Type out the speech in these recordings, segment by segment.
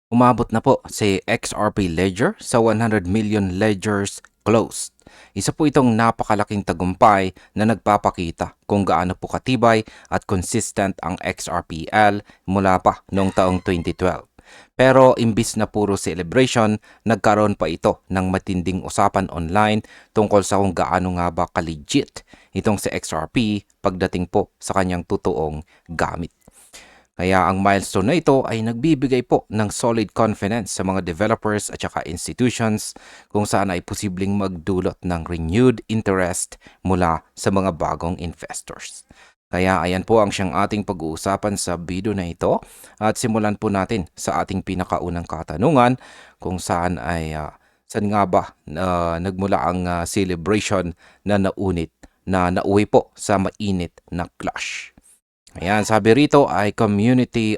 Umabot na po si XRP Ledger sa 100 million ledgers closed. Isa po itong napakalaking tagumpay na nagpapakita kung gaano po katibay at consistent ang XRPL mula pa noong taong 2012. Pero imbis na puro celebration, nagkaroon pa ito ng matinding usapan online tungkol sa kung gaano nga ba ka-legit itong si XRP pagdating po sa kanyang totoong gamit. Kaya ang milestone na ito ay nagbibigay po ng solid confidence sa mga developers at saka institutions kung saan ay posibleng magdulot ng renewed interest mula sa mga bagong investors. Kaya ayan po ang siyang ating pag-uusapan sa video na ito at simulan po natin sa ating pinakaunang katanungan kung saan nga ba nagmula ang celebration na nauwi po sa mainit na clash. Ayan, sabi rito ay community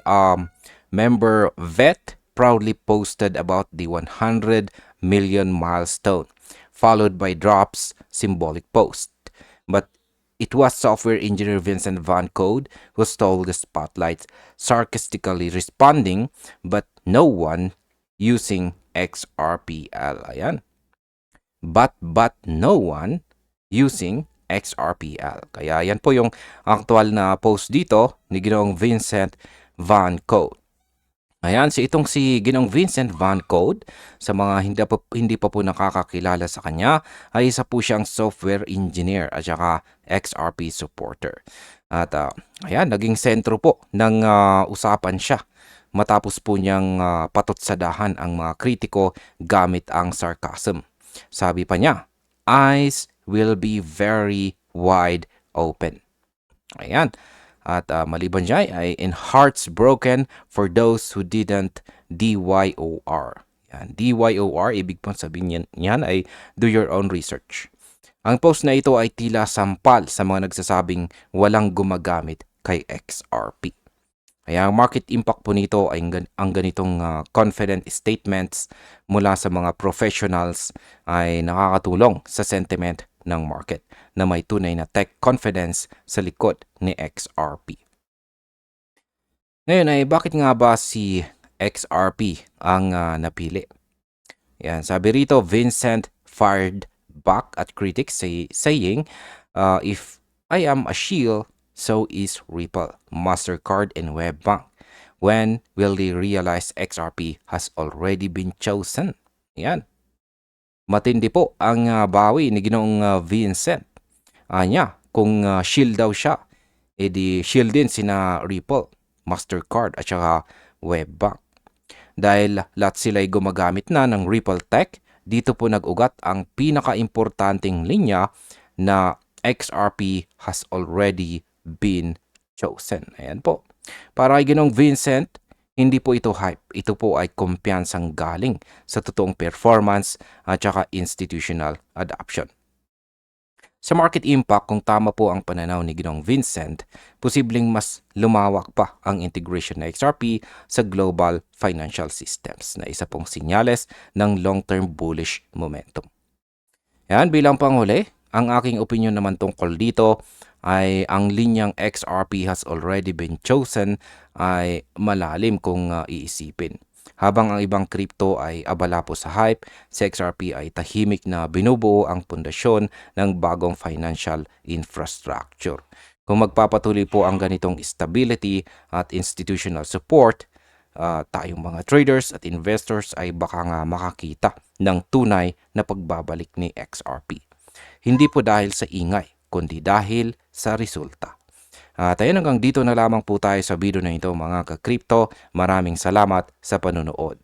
member Vet proudly posted about the 100 million milestone, followed by Drop's symbolic post. But it was software engineer Vincent Van Code who stole the spotlight, sarcastically responding, but no one using XRPL. Ayan. But no one using XRPL. Kaya yan po yung actual na post dito ni Ginoong Vincent Van Code. Ayan, itong si Ginoong Vincent Van Code, sa mga hindi pa po nakakakilala sa kanya, ay isa po siyang software engineer at saka XRP supporter. At ayan, naging sentro po ng usapan siya matapos po niyang patutsadahan ang mga kritiko gamit ang sarcasm. Sabi pa niya, eyes will be very wide open. Ayan. At maliban dyan ay in hearts broken for those who didn't DYOR. Yan. DYOR, ibig pong sabihin yan ay do your own research. Ang post na ito ay tila sampal sa mga nagsasabing walang gumagamit kay XRP. Kaya ang market impact po nito ay ang ganitong confident statements mula sa mga professionals ay nakakatulong sa sentiment ng market na may tunay na tech confidence sa likod ni XRP. Ngayon ay bakit nga ba si XRP ang napili? Yan, sabi rito, Vincent fired back at critics saying, if I am a shield, so is Ripple, MasterCard, and WebBank. When will they realize XRP has already been chosen? Yan. Matindi po ang bawi ni Ginoong Vincent. Anya, kung shield daw siya, edi shield din sina Ripple, MasterCard at saka WebBank. Dahil lahat sila'y gumagamit na ng Ripple Tech, dito po nag-ugat ang pinaka-importanting linya na XRP has already been chosen. Ayan po. Para kay Ginoong Vincent, hindi po ito hype. Ito po ay kumpiyansang galing sa totoong performance at saka institutional adoption. Sa market impact, kung tama po ang pananaw ni Ginoong Vincent, posibleng mas lumawak pa ang integration ng XRP sa global financial systems na isa pong sinyales ng long-term bullish momentum. Yan, bilang panghuli, ang aking opinion naman tungkol dito ay ang linyang XRP has already been chosen ay malalim kung iisipin. Habang ang ibang crypto ay abala po sa hype, si XRP ay tahimik na binubuo ang pundasyon ng bagong financial infrastructure. Kung magpapatuloy po ang ganitong stability at institutional support, tayong mga traders at investors ay baka nga makakita ng tunay na pagbabalik ni XRP. Hindi po dahil sa ingay, kundi dahil sa resulta. At ayun, hanggang dito na lamang po tayo sa video na ito mga ka-crypto. Maraming salamat sa panonood.